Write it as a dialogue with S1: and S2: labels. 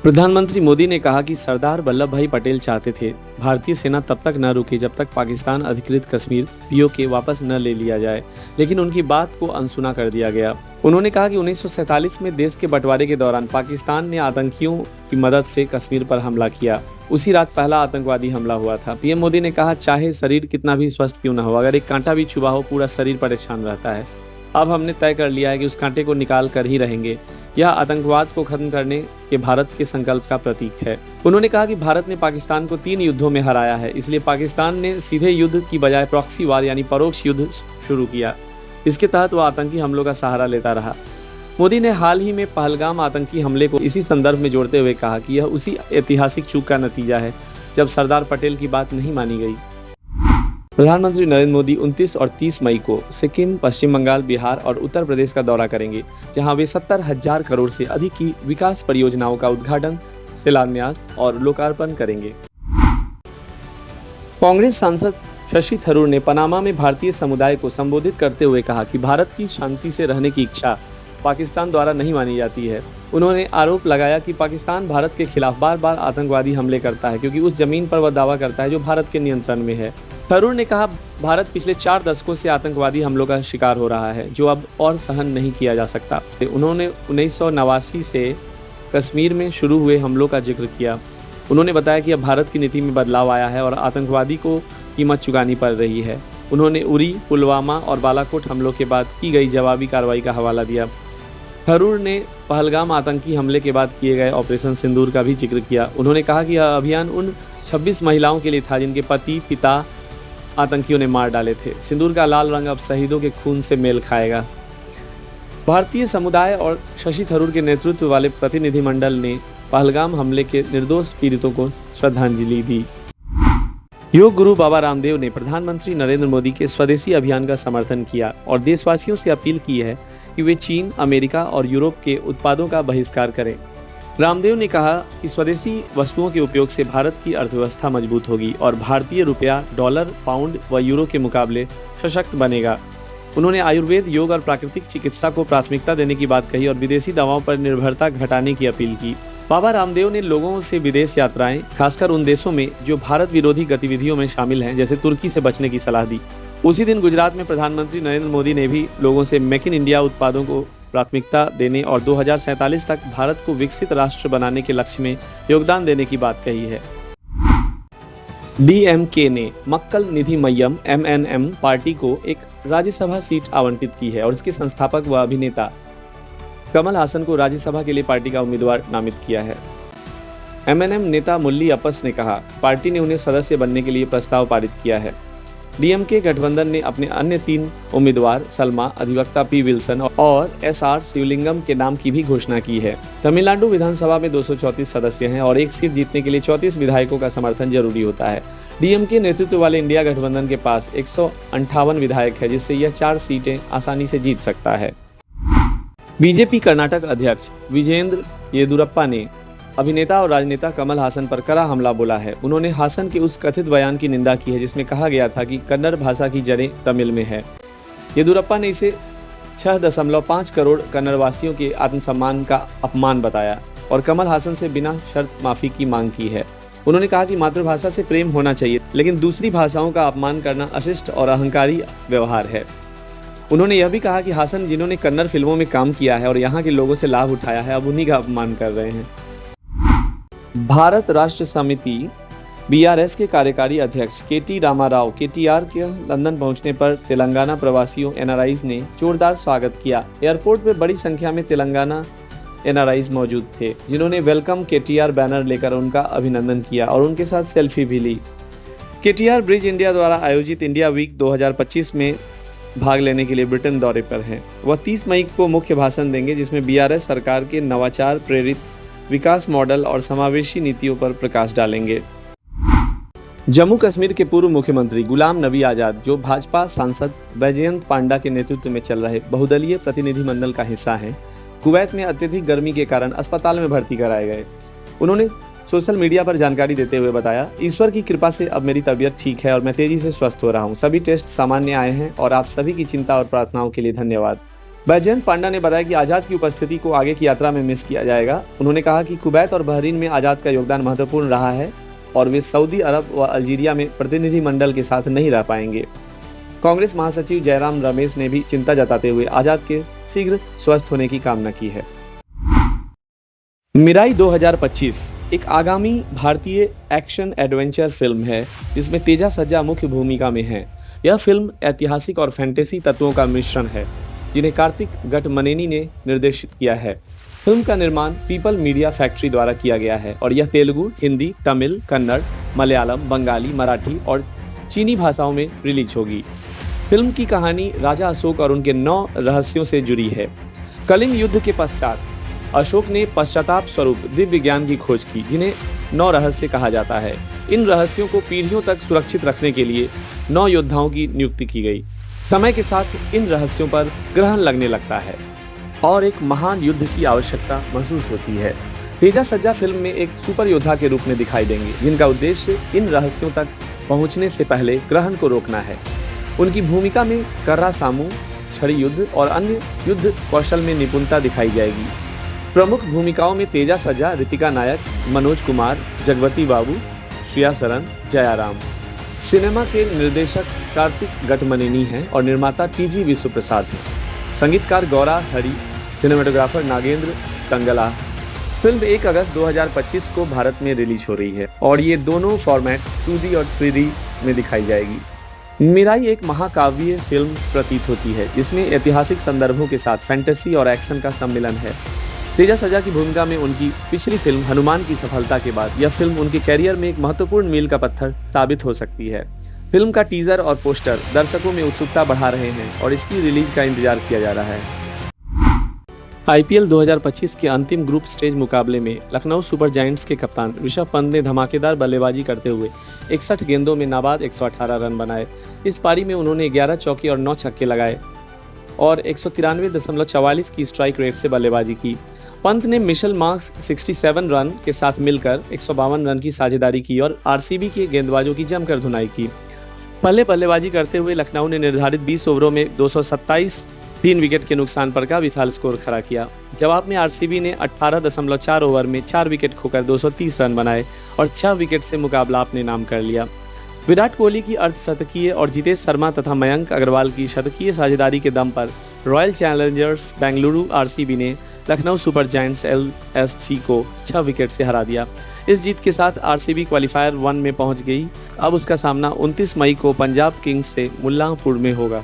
S1: प्रधानमंत्री मोदी ने कहा कि सरदार वल्लभ भाई पटेल चाहते थे भारतीय सेना तब तक न रुके जब तक पाकिस्तान अधिकृत कश्मीर पीओके वापस न ले लिया जाए, लेकिन उनकी बात को अनसुना कर दिया गया। उन्होंने कहा कि 1947 में देश के बंटवारे के दौरान पाकिस्तान ने आतंकियों की मदद से कश्मीर पर हमला किया। उसी रात पहला आतंकवादी हमला हुआ था। पीएम मोदी ने कहा, चाहे शरीर कितना भी स्वस्थ क्यों न हो, अगर एक कांटा भी चुभा हो पूरा शरीर परेशान रहता है। अब हमने तय कर लिया है कि उस कांटे को निकाल कर ही रहेंगे। यह आतंकवाद को खत्म करने के भारत के संकल्प का प्रतीक है। उन्होंने कहा कि भारत ने पाकिस्तान को 3 युद्धों में हराया है, इसलिए पाकिस्तान ने सीधे युद्ध की बजाय प्रॉक्सी वार यानी परोक्ष युद्ध शुरू किया। इसके तहत वह आतंकी हमलों का सहारा लेता रहा। मोदी ने हाल ही में पहलगाम आतंकी हमले को इसी संदर्भ में जोड़ते हुए कहा कि यह उसी ऐतिहासिक चूक का नतीजा है जब सरदार पटेल की बात नहीं मानी गई। प्रधानमंत्री नरेंद्र मोदी 29 और 30 मई को सिक्किम, पश्चिम बंगाल, बिहार और उत्तर प्रदेश का दौरा करेंगे, जहां वे 70,000 करोड़ से अधिक की विकास परियोजनाओं का उद्घाटन, शिलान्यास और लोकार्पण करेंगे। कांग्रेस सांसद शशि थरूर ने पनामा में भारतीय समुदाय को संबोधित करते हुए कहा कि भारत की शांति से रहने की इच्छा पाकिस्तान द्वारा नहीं मानी जाती है। उन्होंने आरोप लगाया कि पाकिस्तान भारत के खिलाफ बार बार आतंकवादी हमले करता है, क्योंकि उस जमीन पर वह दावा करता है जो भारत के नियंत्रण में है। थरूर ने कहा, भारत पिछले 4 दशकों से आतंकवादी हमलों का शिकार हो रहा है, जो अब और सहन नहीं किया जा सकता। उन्होंने 1989 से कश्मीर में शुरू हुए हमलों का जिक्र किया। उन्होंने बताया कि अब भारत की नीति में बदलाव आया है और आतंकवादी को कीमत चुकानी पड़ रही है। उन्होंने उरी, पुलवामा और बालाकोट हमलों के बाद की गई जवाबी कार्रवाई का हवाला दिया। थरूर ने पहलगाम आतंकी हमले के बाद किए गए ऑपरेशन सिंदूर का भी जिक्र किया। उन्होंने कहा कि यह अभियान उन 26 महिलाओं के लिए था जिनके पति पिता आतंकियों ने मार डाले थे। सिंदूर का लाल रंग अब शहीदों के खून से मेल खाएगा। भारतीय समुदाय और शशि थरूर के नेतृत्व वाले प्रतिनिधिमंडल ने पहलगाम हमले के निर्दोष पीड़ितों को श्रद्धांजलि दी। योग गुरु बाबा रामदेव ने प्रधानमंत्री नरेंद्र मोदी के स्वदेशी अभियान का समर्थन किया और देशवासियों से अपील की है कि वे चीन, अमेरिका और यूरोप के उत्पादों का बहिष्कार करें। रामदेव ने कहा कि स्वदेशी वस्तुओं के उपयोग से भारत की अर्थव्यवस्था मजबूत होगी और भारतीय रुपया डॉलर, पाउंड व यूरो के मुकाबले सशक्त बनेगा। उन्होंने आयुर्वेद, योग और प्राकृतिक चिकित्सा को प्राथमिकता देने की बात कही और विदेशी दवाओं पर निर्भरता घटाने की अपील की। बाबा रामदेव ने लोगों से विदेश यात्राएं, खासकर उन देशों में जो भारत विरोधी गतिविधियों में शामिल हैं, जैसे तुर्की से बचने की सलाह दी। उसी दिन गुजरात में प्रधानमंत्री नरेंद्र मोदी ने भी लोगों से मेक इन इंडिया उत्पादों को प्राथमिकता देने और 2047 तक भारत को विकसित राष्ट्र बनाने के लक्ष्य में योगदान देने की बात कही है। डीएमके ने मक्कल निधि मय्यम MNM पार्टी को एक राज्यसभा सीट आवंटित की है और इसके संस्थापक व अभिनेता कमल हासन को राज्यसभा के लिए पार्टी का उम्मीदवार नामित किया है। MNM नेता मुरली अपस ने कहा, पार्टी ने उन्हें सदस्य बनने के लिए प्रस्ताव पारित किया है। डीएमके गठबंधन ने अपने अन्य 3 उम्मीदवार सलमा, अधिवक्ता P विल्सन और SR शिवलिंगम के नाम की भी घोषणा की है। तमिलनाडु विधानसभा में 234 सदस्य हैं और एक सीट जीतने के लिए 34 विधायकों का समर्थन जरूरी होता है। डीएमके नेतृत्व वाले इंडिया गठबंधन के पास 158 विधायक है, जिससे यह 4 सीटें आसानी से जीत सकता है। बीजेपी कर्नाटक अध्यक्ष विजेंद्र येदुरप्पा ने अभिनेता और राजनेता कमल हासन पर कड़ा हमला बोला है। उन्होंने हासन के उस कथित बयान की निंदा की है जिसमें कहा गया था कि कन्नड़ भाषा की जड़ें तमिल में है। येदुरप्पा ने इसे 6.5 करोड़ कन्नड़वासियों के आत्मसम्मान का अपमान बताया और कमल हासन से बिना शर्त माफी की मांग की है। उन्होंने कहा कि मातृभाषा से प्रेम होना चाहिए, लेकिन दूसरी भाषाओं का अपमान करना अशिष्ट और अहंकारी व्यवहार है। उन्होंने यह भी कहा कि हासन, जिन्होंने कन्नड़ फिल्मों में काम किया है और यहाँ के लोगों से लाभ उठाया है, अब उन्हीं का अपमान कर रहे हैं। भारत राष्ट्र समिति BRS के कार्यकारी अध्यक्ष KT रामाराव KTR के लंदन पहुंचने पर तेलंगाना प्रवासियों NRIs ने जोरदार स्वागत किया। एयरपोर्ट पर बड़ी संख्या में तेलंगाना NRIs मौजूद थे, जिन्होंने वेलकम KTR बैनर लेकर उनका अभिनंदन किया और उनके साथ सेल्फी भी ली। KTR ब्रिज इंडिया द्वारा आयोजित इंडिया वीक 2025 में भाग लेने के लिए ब्रिटेन दौरे पर हैं। वह 30 मई को मुख्य भाषण देंगे, जिसमें BRS सरकार के नवाचार प्रेरित विकास मॉडल और समावेशी नीतियों पर प्रकाश डालेंगे। जम्मू कश्मीर के पूर्व मुख्यमंत्री गुलाम नबी आजाद, जो भाजपा सांसद बैजयंत पांडा के नेतृत्व में चल रहे बहुदलीय प्रतिनिधिमंडल का हिस्सा हैं, कुवैत में अत्यधिक गर्मी के कारण अस्पताल में भर्ती कराए गए। उन्होंने सोशल मीडिया पर जानकारी देते हुए बताया, ईश्वर की कृपा से अब मेरी तबीयत ठीक है और मैं तेजी से स्वस्थ हो रहा हूँ। सभी टेस्ट सामान्य आए हैं और आप सभी की चिंता और प्रार्थनाओं के लिए धन्यवाद। बैजयंत पांडा ने बताया कि आज़ाद की उपस्थिति को आगे की यात्रा में मिस किया जाएगा। उन्होंने कहा कि कुवैत और बहरीन में आज़ाद का योगदान महत्वपूर्ण रहा है और वे सऊदी अरब व अल्जीरिया में प्रतिनिधिमंडल के साथ नहीं रह पाएंगे। कांग्रेस महासचिव जयराम रमेश ने भी चिंता जताते हुए आज़ाद के शीघ्र स्वस्थ होने की कामना की है। मिराई 2025 एक आगामी भारतीय एक्शन एडवेंचर फिल्म है जिसमें तेजा सज्जा मुख्य भूमिका में है। यह फिल्म ऐतिहासिक और फैंटेसी तत्वों का मिश्रण है जिन्हें कार्तिक गटमनेनी ने निर्देशित किया है। फिल्म का निर्माण पीपल मीडिया फैक्ट्री द्वारा किया गया है और यह तेलुगु, हिंदी, तमिल, कन्नड़, मलयालम, बंगाली, मराठी और चीनी भाषाओं में रिलीज होगी। फिल्म की कहानी राजा अशोक और उनके 9 रहस्यों से जुड़ी है। कलिंग युद्ध के पश्चात अशोक ने पश्चाताप स्वरूप दिव्य ज्ञान की खोज की जिन्हें 9 रहस्य कहा जाता है। इन रहस्यों को पीढ़ियों तक सुरक्षित रखने के लिए 9 योद्धाओं की नियुक्ति की गई। समय के साथ इन रहस्यों पर ग्रहण लगने लगता है और एक महान युद्ध की आवश्यकता महसूस होती है। तेजा सज्जा फिल्म में एक सुपर योद्धा के रूप में दिखाई देंगे जिनका उद्देश्य इन रहस्यों तक पहुंचने से पहले ग्रहण को रोकना है। उनकी भूमिका में कर्रा सामू, छड़ी युद्ध और अन्य युद्ध कौशल में निपुणता दिखाई जाएगी। प्रमुख भूमिकाओं में तेजा सज्जा, रितिका नायक, मनोज कुमार, जगवती बाबू, श्रेया सरन, जयाराम। सिनेमा के निर्देशक कार्तिक गटमनेनी हैं और निर्माता टीजी विश्व प्रसाद हैं। संगीतकार गौरा हरी, सिनेमेटोग्राफर नागेंद्र तंगला। फिल्म 1 अगस्त 2025 को भारत में रिलीज हो रही है और ये दोनों फॉर्मेट 2D और 3D में दिखाई जाएगी। मिराई एक महाकाव्य फिल्म प्रतीत होती है जिसमें ऐतिहासिक संदर्भों के साथ फैंटेसी और एक्शन का सम्मिलन है। तेजा सज्जा की भूमिका में उनकी पिछली फिल्म हनुमान की सफलता के बाद यह फिल्म उनके कैरियर में एक महत्वपूर्ण मील का पत्थर साबित हो सकती है। फिल्म का टीजर और पोस्टर दर्शकों में उत्सुकता बढ़ा रहे हैं और इसकी रिलीज का इंतजार किया जा रहा है। आईपीएल 2025 के अंतिम ग्रुप स्टेज मुकाबले में लखनऊ सुपर जायंट्स के कप्तान ऋषभ पंत ने धमाकेदार बल्लेबाजी करते हुए 61 गेंदों में नाबाद 118 रन बनाए। इस पारी में उन्होंने 11 चौके और 9 छक्के लगाए और 193.44 की स्ट्राइक रेट से बल्लेबाजी की। पंत ने मिशेल मार्क्स 67 रन के साथ मिलकर 152 रन की साझेदारी की और आरसीबी के गेंदबाजों की जमकर धुनाई की। पहले बल्लेबाजी करते हुए लखनऊ ने निर्धारित 20 ओवरों में 227 3 विकेट के नुकसान पर का विशाल स्कोर खड़ा किया। जवाब में आरसीबी ने 18.4 ओवर में 4 विकेट खोकर 230 रन बनाए और 6 विकेट से मुकाबला अपने नाम कर लिया। विराट कोहली की अर्धशतकीय और जितेश शर्मा तथा मयंक अग्रवाल की शतकीय साझेदारी के दम पर रॉयल चैलेंजर्स बेंगलुरु आरसीबी ने लखनऊ सुपर जायंट्स एलएसजी को 6 विकेट से हरा दिया। इस जीत के साथ आरसीबी क्वालिफायर 1 में पहुंच गई। अब उसका सामना 29 मई को पंजाब किंग्स से मुल्लांपुर में होगा।